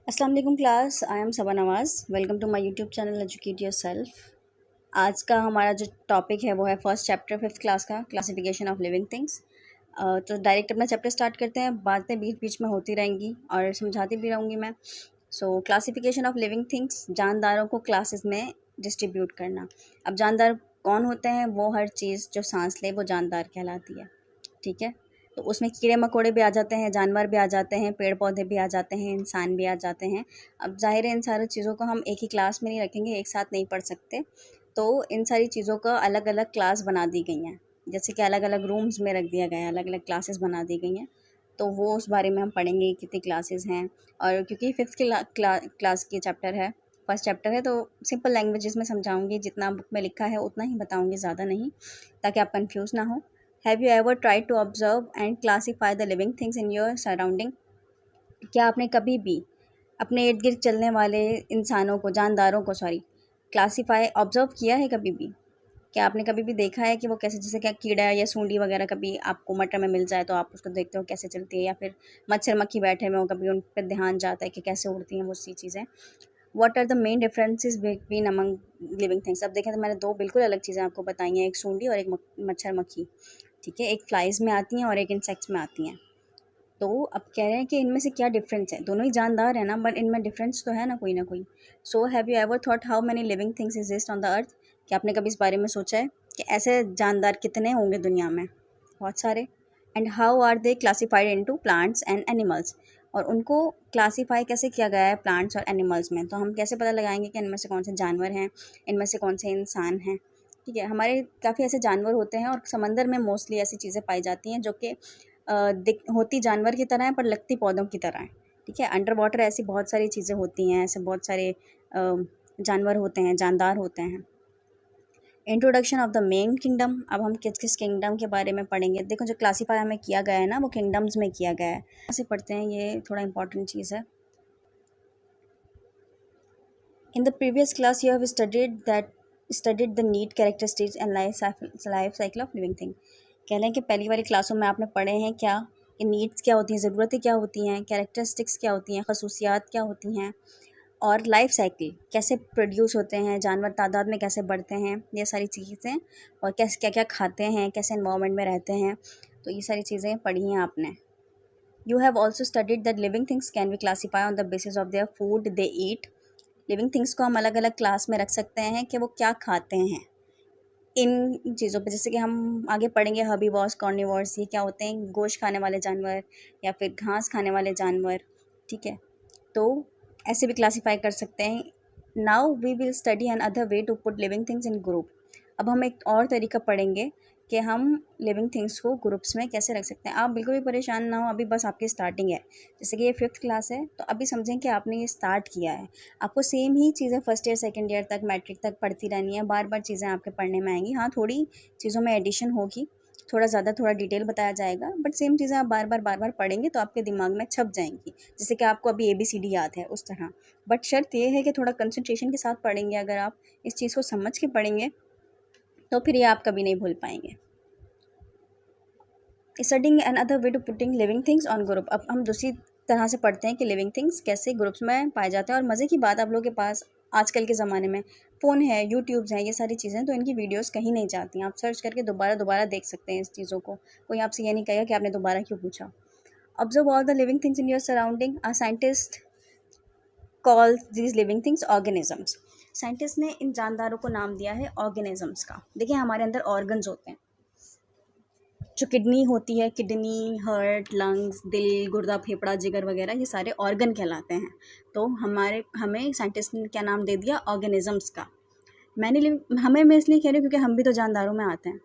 अस्सलाम वालेकुम class. I am Saba Nawaz. Welcome to my YouTube channel educate yourself. आज का हमारा जो टॉपिक है वो है फर्स्ट चैप्टर फिफ्थ क्लास का, क्लासिफिकेशन ऑफ लिविंग थिंग्स। तो डायरेक्ट अपना चैप्टर स्टार्ट करते हैं। बातें बीच बीच में होती रहेंगी और समझाती भी रहूँगी मैं। So classification of living things, जानदारों को क्लासेस में डिस्ट्रीब्यूट करना। अब जानदार कौन होते हैं? वो हर चीज़ जो सांस ले वो जानदार कहलाती है। ठीक है, तो उसमें कीड़े मकोड़े भी आ जाते हैं, जानवर भी आ जाते हैं, पेड़ पौधे भी आ जाते हैं, इंसान भी आ जाते हैं। अब ज़ाहिर है इन सारी चीज़ों को हम एक ही क्लास में नहीं रखेंगे, एक साथ नहीं पढ़ सकते। तो इन सारी चीज़ों का अलग अलग क्लास बना दी गई हैं, जैसे कि अलग अलग रूम्स में रख दिया गया है, अलग अलग क्लासेस बना दी गई हैं। तो वो उस बारे में हम पढ़ेंगे कितनी क्लासेस हैं। और क्योंकि फिफ्थ क्लास की चैप्टर है, फर्स्ट चैप्टर है, तो सिंपल लैंग्वेजेस में समझाऊंगी। जितना बुक में लिखा है उतना ही बताऊंगी, ज़्यादा नहीं, ताकि आप कंफ्यूज ना हो। Have you ever tried to observe and classify the living things in your surrounding? क्या आपने कभी भी अपने इर्द गिर्द चलने वाले इंसानों को, जानदारों को सॉरी, क्लासीफाई ऑब्जर्व किया है कभी भी? क्या आपने कभी भी देखा है कि वो कैसे, जैसे क्या कीड़ा या सूंडी वगैरह कभी आपको मटर में मिल जाए तो आप उसको देखते हो कैसे चलती है, या फिर मच्छर मक्खी बैठे हुए हो, कभी उन पर ध्यान जाता है कि कैसे उड़ती हैं वो सी चीज़ें। What are the main differences between among living things? अब देखें तो मैंने दो बिल्कुल अलग चीज़ें आपको बताई हैं, एक सूंडी और एक मच्छर मक्खी। ठीक है, एक फ्लाइज में आती हैं और एक इंसेक्ट्स में आती हैं। तो अब कह रहे हैं कि इनमें से क्या डिफरेंस है? दोनों ही जानदार है ना, बट इनमें डिफरेंस तो है ना कोई। So have you ever thought how many living things exist on the earth? क्या आपने कभी इस बारे में सोचा है कि ऐसे जानदार कितने होंगे दुनिया में? बहुत सारे। And how are they classified into plants and animals? और उनको क्लासीफाई कैसे किया गया है प्लांट्स और एनिमल्स में? तो हम कैसे पता लगाएंगे कि इनमें से कौन से जानवर हैं, इनमें से कौन से इंसान हैं? ठीक है, हमारे काफ़ी ऐसे जानवर होते हैं और समंदर में मोस्टली ऐसी चीज़ें पाई जाती हैं जो कि होती जानवर की तरह है पर लगती पौधों की तरह है। ठीक है, अंडर वाटर ऐसी बहुत सारी चीज़ें होती हैं, ऐसे बहुत सारे जानवर होते हैं, जानदार होते हैं। Introduction of the main kingdom. अब हम किस किस किंगडम के बारे में पढ़ेंगे? देखो, जो क्लासीफाई हमें किया गया है ना, वो किंगडम्स में किया गया है। ऐसे पढ़ते हैं, ये थोड़ा इंपॉर्टेंट चीज़ है। In the previous class, you have studied the need, characteristics and life cycle of living thing. कह रहे हैं कि पहली वाली क्लासों में आपने पढ़े हैं क्या, कि नीड्स क्या होती हैं, ज़रूरतें क्या होती हैं, कैरेक्टरिस्टिक्स क्या होती हैं, खसूसियात क्या होती हैं, और लाइफ साइकिल कैसे प्रोड्यूस होते हैं, जानवर तादाद में कैसे बढ़ते हैं, ये सारी चीज़ें, और कैसे क्या क्या खाते हैं, कैसे इन्वायरमेंट में रहते हैं। तो ये सारी चीज़ें पढ़ी हैं आपने। You have also studied that living things can be classified on the basis of their food they eat. Living things को हम अलग अलग क्लास में रख सकते हैं कि वो क्या खाते हैं इन चीज़ों पे। जैसे कि हम आगे पढ़ेंगे हर्बीवोर्स, कार्निवोर्स, ये क्या होते हैं? गोश्त खाने वाले जानवर या फिर घास खाने वाले जानवर। ठीक है, तो ऐसे भी क्लासीफाई कर सकते हैं। Now we will study another way to put living things in group. अब हम एक और तरीका पढ़ेंगे कि हम लिविंग थिंग्स को ग्रुप्स में कैसे रख सकते हैं। आप बिल्कुल भी परेशान ना हो, अभी बस आपकी स्टार्टिंग है। जैसे कि ये फिफ्थ क्लास है, तो अभी समझें कि आपने ये स्टार्ट किया है। आपको सेम ही चीज़ें फर्स्ट ईयर, सेकंड ईयर तक, मैट्रिक तक पढ़ती रहनी है। बार बार चीज़ें आपके पढ़ने में आएंगी। हाँ, थोड़ी चीज़ों में एडिशन होगी, थोड़ा ज़्यादा, थोड़ा डिटेल बताया जाएगा, बट सेम चीज़ें आप बार बार पढ़ेंगे तो आपके दिमाग में छप जाएंगी। जैसे कि आपको अभी ABCD याद है, उस तरह। बट शर्त ये है कि थोड़ा कंसंट्रेशन के साथ पढ़ेंगे। अगर आप इस चीज़ को समझ के पढ़ेंगे तो फिर ये आप कभी नहीं भूल पाएंगे। Studying another way to putting living things on group. अब हम दूसरी तरह से पढ़ते हैं कि लिविंग थिंग्स कैसे ग्रुप्स में पाए जाते हैं। और मज़े की बात, आप लोगों के पास आजकल के ज़माने में फ़ोन है, यूट्यूब्स हैं, ये सारी चीज़ें, तो इनकी वीडियोस कहीं नहीं जाती हैं। आप सर्च करके दोबारा देख सकते हैं इस चीज़ों को। कोई आपसे ये नहीं कहेगा कि आपने दोबारा क्यों पूछा। Observe all the living things in your surrounding. A scientist call these living things organisms. Scientist ने इन जानदारों को नाम दिया है ऑर्गेनिजम्स का। देखिए, हमारे अंदर ऑर्गन्स होते हैं। जो किडनी होती है, किडनी, हार्ट, लंग्स, दिल, गुर्दा, फेफड़ा, जिगर वगैरह, ये सारे ऑर्गन कहलाते हैं। तो हमें साइंटिस्ट ने क्या नाम दे दिया? ऑर्गेनिजम्स का। मैनी लिविंग, हमें मैं इसलिए कह रही हूँ क्योंकि हम भी तो जानदारों में आते हैं।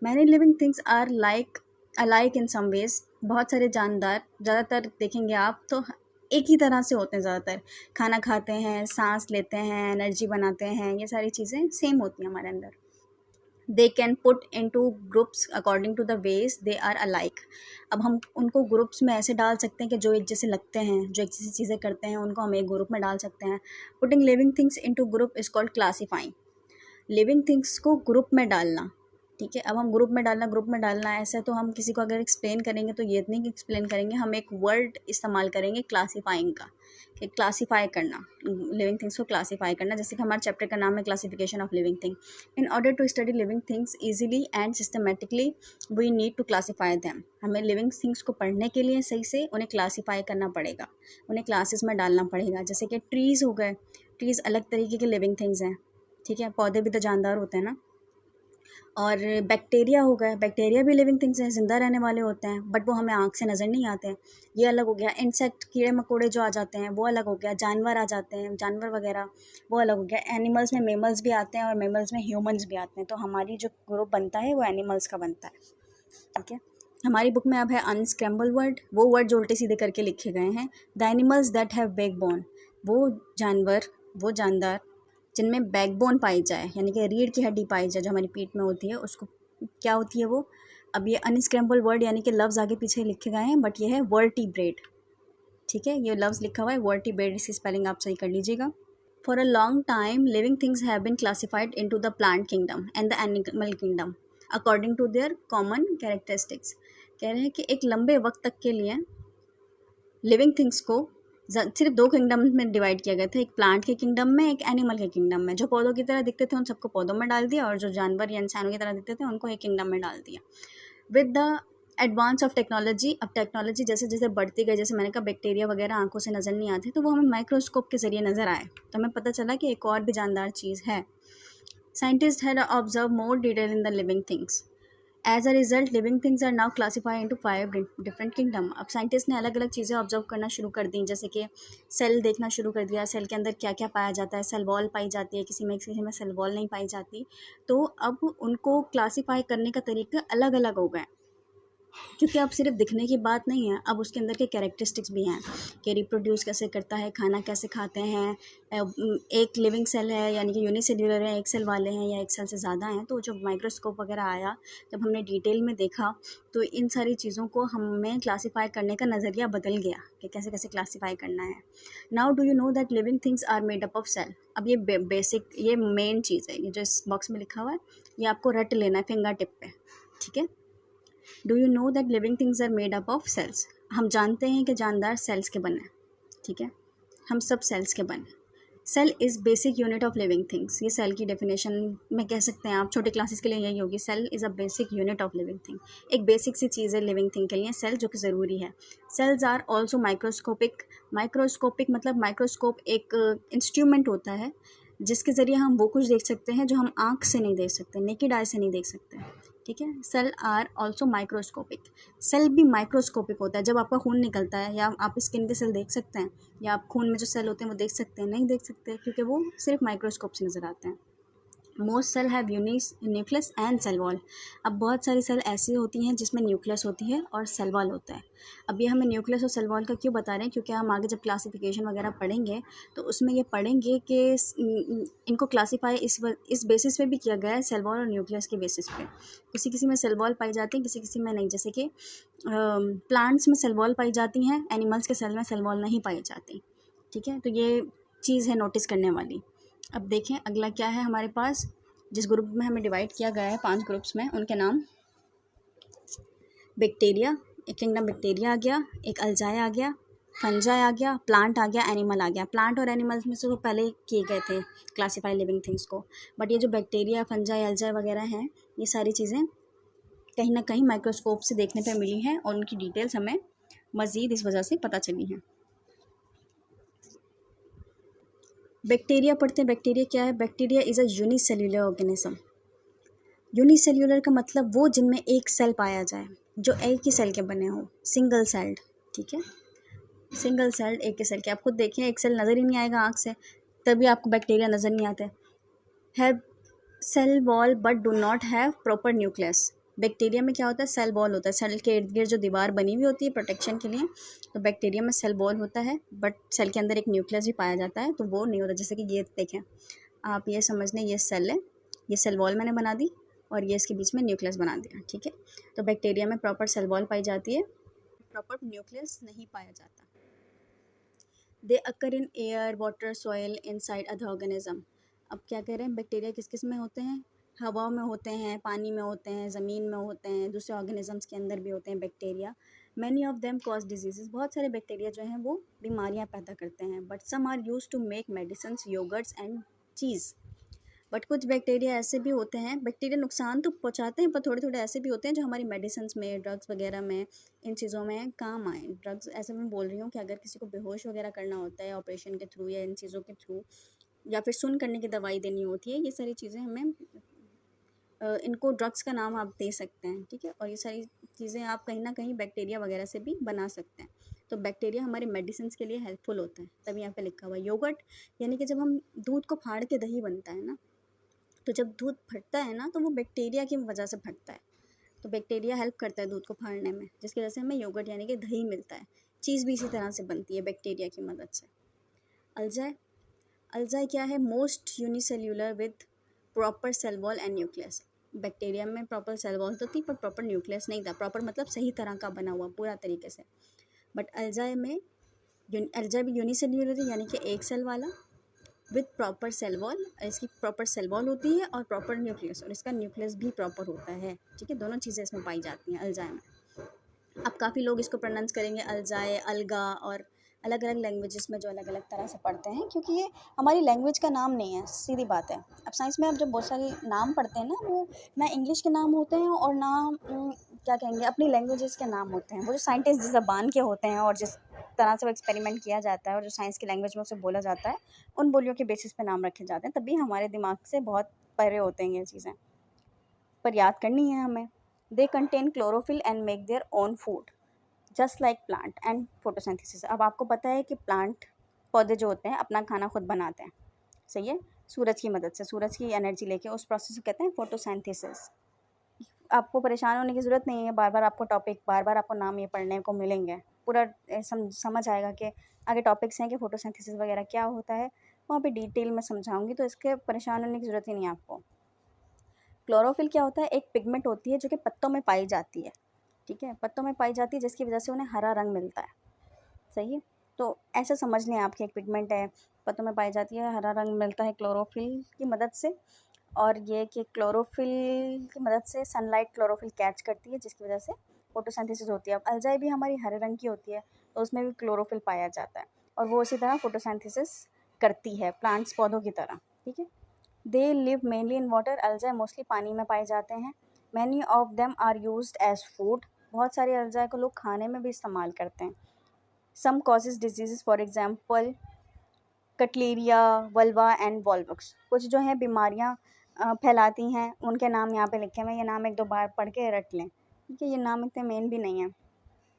Many living things are like alike in some ways. बहुत सारे जानदार, ज़्यादातर देखेंगे आप तो एक ही तरह से होते हैं। ज़्यादातर खाना खाते हैं, सांस लेते हैं, एनर्जी बनाते हैं, ये सारी चीज़ें सेम होती हैं हमारे अंदर। They can put into groups according to the ways they are alike. अब हम उनको ग्रुप्स में ऐसे डाल सकते हैं कि जो एक जैसे लगते हैं, जो एक जैसी चीज़ें करते हैं, उनको हम एक ग्रुप में डाल सकते हैं। Putting living things into group is called classifying. Living things को ग्रुप में डालना, ठीक है। अब हम ग्रुप में डालना है, ऐसा तो हम किसी को अगर एक्सप्लेन करेंगे तो ये नहीं एक्सप्लेन करेंगे, हम एक वर्ड इस्तेमाल करेंगे क्लासीफाइंग का, कि क्लासीफाई करना, लिविंग थिंग्स को क्लासीफाई करना। जैसे कि हमारे चैप्टर का नाम है classification of living thing. In order to study living things easily and systematically we need to classify them. हमें लिविंग थिंग्स को पढ़ने के लिए सही से उन्हें क्लासीफाई करना पड़ेगा, उन्हें क्लासेस में डालना पड़ेगा। जैसे कि ट्रीज़ हो गए, ट्रीज़ अलग तरीके के लिविंग थिंग्स हैं, ठीक है। पौधे भी तो जानदार होते हैं ना। और बैक्टीरिया हो गए, बैक्टीरिया भी लिविंग थिंग्स हैं, ज़िंदा रहने वाले होते हैं, बट वो हमें आँख से नज़र नहीं आते हैं, ये अलग हो गया। इंसेक्ट, कीड़े मकोड़े जो आ जाते हैं वो अलग हो गया। जानवर आ जाते हैं, जानवर वगैरह, वो अलग हो गया। एनिमल्स में मेमल्स भी आते हैं और मेमल्स में ह्यूमंस भी आते हैं। तो हमारी जो ग्रुप बनता है वो एनिमल्स का बनता है, ठीक है। हमारी बुक में अब है अनस्क्रैम्बल वर्ड, वो वर्ड जो उल्टे सीधे करके लिखे गए हैं। The animals that have backbone, वो जानवर, वो जानदार जिनमें बैकबोन पाई जाए, यानी कि रीढ़ की हड्डी पाई जाए जो हमारी पीठ में होती है, उसको क्या होती है वो। अब ये अनस्क्रैम्बल वर्ड यानी कि लफ्ज़ आगे पीछे लिखे गए हैं, बट ये है वर्टिब्रेट, ठीक है। ये लफ्ज़ लिखा हुआ है वर्टिब्रेट, इसकी स्पेलिंग आप सही कर लीजिएगा। For a long time living things have been classified into the plant kingdom and the animal kingdom according to their common characteristics. कह रहे हैं कि एक लंबे वक्त तक के लिए लिविंग थिंग्स को सिर्फ दो किंगडम में डिवाइड किया गया था, एक प्लांट के किंगडम में, एक एनिमल के किंगडम में। जो पौधों की तरह दिखते थे उन सबको पौधों में डाल दिया, और जो जानवर या इंसानों की तरह दिखते थे उनको एक किंगडम में डाल दिया। With the advance of technology, अब टेक्नोलॉजी जैसे जैसे बढ़ती गई, जैसे मैंने कहा बैक्टीरिया वगैरह आंखों से नज़र नहीं आते, तो वो हमें माइक्रोस्कोप के जरिए नज़र आए, तो हमें पता चला कि एक और भी जानदार चीज़ है। Scientist had observe more detail in the living things. As a result living things are now classified into 5 different kingdom. अब साइंटिस्ट ने अलग अलग चीज़ें ऑब्जर्व करना शुरू कर दी, जैसे कि सेल देखना शुरू कर दिया, सेल के अंदर क्या क्या पाया जाता है। सेल वॉल पाई जाती है किसी में सेल वॉल नहीं पाई जाती। तो अब उनको क्लासीफाई करने का तरीका अलग अलग हो गए, क्योंकि अब सिर्फ दिखने की बात नहीं है, अब उसके अंदर के कैरेक्टरिस्टिक्स भी हैं कि रिप्रोड्यूस कैसे करता है, खाना कैसे खाते हैं। एक लिविंग सेल है यानी कि यूनिसेल्यूलर है, एक सेल वाले हैं या एक सेल से ज़्यादा हैं। तो जब माइक्रोस्कोप वगैरह आया, जब हमने डिटेल में देखा, तो इन सारी चीज़ों को हमें क्लासीफाई करने का नज़रिया बदल गया कि कैसे कैसे क्लासीफाई करना है। Now do you know that living things are made up of cell. अब ये बेसिक, ये मेन चीज़ है, ये जो इस बॉक्स में लिखा हुआ है ये आपको रट लेना है फिंगर टिप पे, ठीक है। Do you know that living things are made up of cells. हम जानते हैं कि जानदार सेल्स के बने, ठीक है। हम सब सेल्स के बने। Cell is basic unit of living things, ये सेल की डेफिनेशन में कह सकते हैं आप, छोटे क्लासेस के लिए यही होगी। Cell is a basic unit of living thing, एक बेसिक सी चीज़ है लिविंग थिंग के लिए सेल, जो कि ज़रूरी है। Cells are also microscopic. Microscopic मतलब माइक्रोस्कोप एक इंस्ट्रूमेंट होता है जिसके ज़रिए हम वो कुछ देख सकते हैं जो हम आँख से नहीं देख सकते, नेकेड आई से नहीं देख सकते, ठीक है। Cell are also microscopic. Cell भी माइक्रोस्कोपिक होता है। जब आपका खून निकलता है, या आप स्किन के सेल देख सकते हैं, या आप खून में जो सेल होते हैं वो देख सकते हैं, नहीं देख सकते, क्योंकि वो सिर्फ माइक्रोस्कोप से नज़र आते हैं। Most cell have nucleus and cell wall. अब बहुत सारी सेल ऐसी होती हैं जिसमें न्यूक्लियस होती है और सेल वॉल होता है। अब ये हमें न्यूक्लियस और सेल वॉल का क्यों बता रहे हैं, क्योंकि हम आगे जब क्लासिफिकेशन वगैरह पढ़ेंगे तो उसमें ये पढ़ेंगे कि इनको क्लासीफाई इस बेसिस पे भी किया गया है, सेल वॉल और न्यूक्लियस के बेसिस पे। किसी किसी में सेल वॉल पाई जाती है, किसी किसी में नहीं। जैसे कि प्लांट्स में सेल वॉल पाई जाती हैं, एनिमल्स के सेल में सेल वॉल नहीं पाई जाती, ठीक है। तो ये चीज़ है नोटिस करने वाली। अब देखें अगला क्या है हमारे पास। जिस ग्रुप में हमें डिवाइड किया गया है 5 ग्रुप्स में, उनके नाम। बैक्टीरिया, एक किंगडम बैक्टीरिया आ गया, एक अल्जाई आ गया, फंजाई आ गया, प्लांट आ गया, एनिमल आ गया। प्लांट और एनिमल्स में से तो पहले किए गए थे क्लासीफाई लिविंग थिंग्स को, बट ये जो बैक्टीरिया, फंजाई, अल्जाई वगैरह हैं, ये सारी चीज़ें कहीं ना कहीं माइक्रोस्कोप से देखने पर मिली हैं और उनकी डिटेल्स हमें मज़ीद इस वजह से पता चली हैं। बैक्टीरिया पढ़ते हैं। बैक्टीरिया क्या है? Bacteria is a unicellular organism. Unicellular का मतलब वो जिनमें एक सेल पाया जाए, जो एक ही सेल के बने हो, सिंगल सेल्ड, ठीक है। सिंगल सेल्ड, एक ही सेल के। आप खुद देखिए, एक सेल नज़र ही नहीं आएगा आँख से, तभी आपको बैक्टीरिया नज़र नहीं आते। Have cell wall but do not have proper nucleus. Bacteria में क्या होता है? सेल वॉल होता है, सेल के इर्द गिर्द जो दीवार बनी हुई होती है प्रोटेक्शन के लिए, तो बैक्टीरिया में सेल वॉल होता है, बट सेल के अंदर एक न्यूक्लियस भी पाया जाता है, तो वो नहीं होता। जैसे कि ये देखें आप, ये समझ लें ये सेल है, ये सेल वॉल मैंने बना दी और ये इसके बीच में न्यूक्लियस बना दिया, ठीक है। तो बैक्टीरिया में प्रॉपर सेल वॉल पाई जाती है, प्रॉपर न्यूक्लियस नहीं पाया जाता। They occur in air, water, soil, inside other organism. अब क्या कह रहे हैं, बैक्टीरिया किस किस में होते हैं? हवा में होते हैं, पानी में होते हैं, ज़मीन में होते हैं, दूसरे ऑर्गेनिजम्स के अंदर भी होते हैं bacteria. Many of them cause diseases, बहुत सारे बैक्टीरिया जो हैं वो बीमारियां पैदा करते हैं। But some are use to make medicine, yogurts and cheese. But कुछ बैक्टीरिया ऐसे भी होते हैं, बैक्टीरिया नुकसान तो पहुंचाते हैं पर थोड़े थोड़े ऐसे भी होते हैं जो हमारी मेडिसिन में, ड्रग्स वगैरह में, इन चीज़ों में काम आए। ड्रग्स ऐसे मैं बोल रही हूँ कि अगर किसी को बेहोश वगैरह करना होता है ऑपरेशन के थ्रू या इन चीज़ों के थ्रू, या फिर सुन करने की दवाई देनी होती है, ये सारी चीज़ें हमें इनको ड्रग्स का नाम आप दे सकते हैं, ठीक है। और ये सारी चीज़ें आप कहीं ना कहीं बैक्टीरिया वगैरह से भी बना सकते हैं। तो बैक्टीरिया हमारे मेडिसिन के लिए हेल्पफुल होता है, तभी यहाँ पे लिखा हुआ है योगर्ट। यानी कि जब हम दूध को फाड़ के दही बनता है ना, तो जब दूध फटता है ना तो वो बैक्टीरिया की वजह से फटता है। तो बैक्टीरिया हेल्प करता है दूध को फाड़ने में, जिसकी वजह से हमें योगर्ट यानी कि दही मिलता है। चीज़ भी इसी तरह से बनती है बैक्टीरिया की मदद से। अल्जाई, अल्जाई क्या है? Most unicellular with proper cell wall and nucleus. Bacteria में प्रॉपर सेल वॉल तो थी पर प्रॉपर न्यूक्लियस नहीं था। प्रॉपर मतलब सही तरह का बना हुआ पूरा तरीके से। बट अल्जाई में अल्जाई भी यूनिसेल्यूलर है, यानी कि एक सेल वाला, विथ प्रॉपर सेल वॉल। इसकी प्रॉपर सेल वॉल होती है और प्रॉपर न्यूक्लियस, और इसका न्यूक्लियस भी प्रॉपर होता है, ठीक है। दोनों चीज़ें इसमें पाई जाती हैं अल्जाई में। अब काफ़ी लोग इसको प्रोनाउंस करेंगे अल्जाई, अलगा, और अलग अलग लैंग्वेजेस में जो अलग अलग तरह से पढ़ते हैं, क्योंकि ये हमारी लैंग्वेज का नाम नहीं है, सीधी बात है। अब साइंस में आप जब बहुत सारे नाम पढ़ते हैं ना, वो ना इंग्लिश के नाम होते हैं और ना क्या कहेंगे अपनी लैंग्वेजेस के नाम होते हैं। वो जो साइंटिस्ट जिस ज़बान के होते हैं और जिस तरह से वो एक्सपेरिमेंट किया जाता है और जो साइंस की लैंग्वेज में उसे बोला जाता है, उन बोलियों के बेसिस पे नाम रखे जाते हैं, तभी हमारे दिमाग से बहुत परे होते हैं ये चीज़ें, पर याद करनी है हमें। They contain chlorophyll and make their own food just like plant and photosynthesis. अब आपको पता है कि प्लांट, पौधे जो होते हैं अपना खाना खुद बनाते हैं, सही है, सूरज की मदद से, सूरज की एनर्जी लेके, उस प्रोसेस को कहते हैं फोटोसिंथेसिस। आपको परेशान होने की ज़रूरत नहीं है, बार बार आपको टॉपिक, बार बार आपको नाम ये पढ़ने को मिलेंगे, पूरा समझ आएगा कि आगे टॉपिक्स हैं कि फोटोसिंथेसिस वगैरह क्या होता है, वहाँ पे डिटेल में समझाऊंगी, तो इसके परेशान होने की ज़रूरत ही नहीं है आपको। क्लोरोफिल क्या होता है? एक पिगमेंट होती है जो कि पत्तों में पाई जाती है, ठीक है, पत्तों में पाई जाती है, जिसकी वजह से उन्हें हरा रंग मिलता है, सही है। तो ऐसा समझ लें आपकी एक पिगमेंट है, पत्तों में पाई जाती है, हरा रंग मिलता है क्लोरोफिल की मदद से। और ये कि क्लोरोफिल की मदद से सनलाइट क्लोरोफिल कैच करती है, जिसकी वजह से फोटोसिंथेसिस होती है। अब अल्जाई भी हमारी हरे रंग की होती है, तो उसमें भी क्लोरोफिल पाया जाता है, और वो उसी तरह फोटोसिंथेसिस करती है प्लांट्स, पौधों की तरह, ठीक है। They live mainly in water. Algae mostly पानी में पाए जाते हैं। Many of them are used as food. बहुत सारे अल्जाई को लोग खाने में भी इस्तेमाल करते हैं। Some causes diseases, for example Cutleria, Ulva and Volvox. कुछ जो हैं बीमारियां फैलाती हैं, उनके नाम यहाँ पे लिखे हुए हैं। ये नाम एक दो बार पढ़ के रट लें, ठीक है। ये नाम इतने मेन भी नहीं है,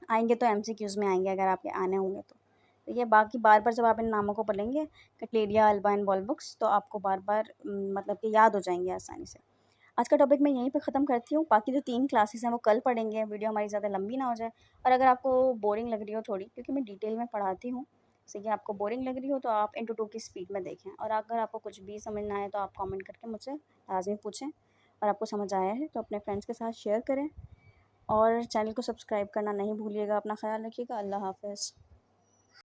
आएंगे तो एमसीक्यूज़ में आएंगे अगर आपके आने होंगे तो ये बाकी बार बार जब आप इन नामों को पढ़ेंगे, कटलेरिया, अल्वा एंड वॉल्वक्स, तो आपको बार बार मतलब कि याद हो जाएंगे आसानी से। आज का टॉपिक मैं यहीं पे ख़त्म करती हूँ। बाकी जो 3 क्लासेस हैं वो कल पढ़ेंगे, वीडियो हमारी ज़्यादा लंबी ना हो जाए। और अगर आपको बोरिंग लग रही हो थोड़ी, क्योंकि मैं डिटेल में पढ़ाती हूँ, सही है, आपको बोरिंग लग रही हो तो आप इंटू 2 की स्पीड में देखें। और अगर आपको कुछ भी समझ ना आए तो आप कमेंट करके मुझसे लाज़मी पूछें। और आपको समझ आया है तो अपने फ्रेंड्स के साथ शेयर करें, और चैनल को सब्सक्राइब करना नहीं भूलिएगा। अपना ख्याल रखिएगा। अल्लाह हाफ़िज़।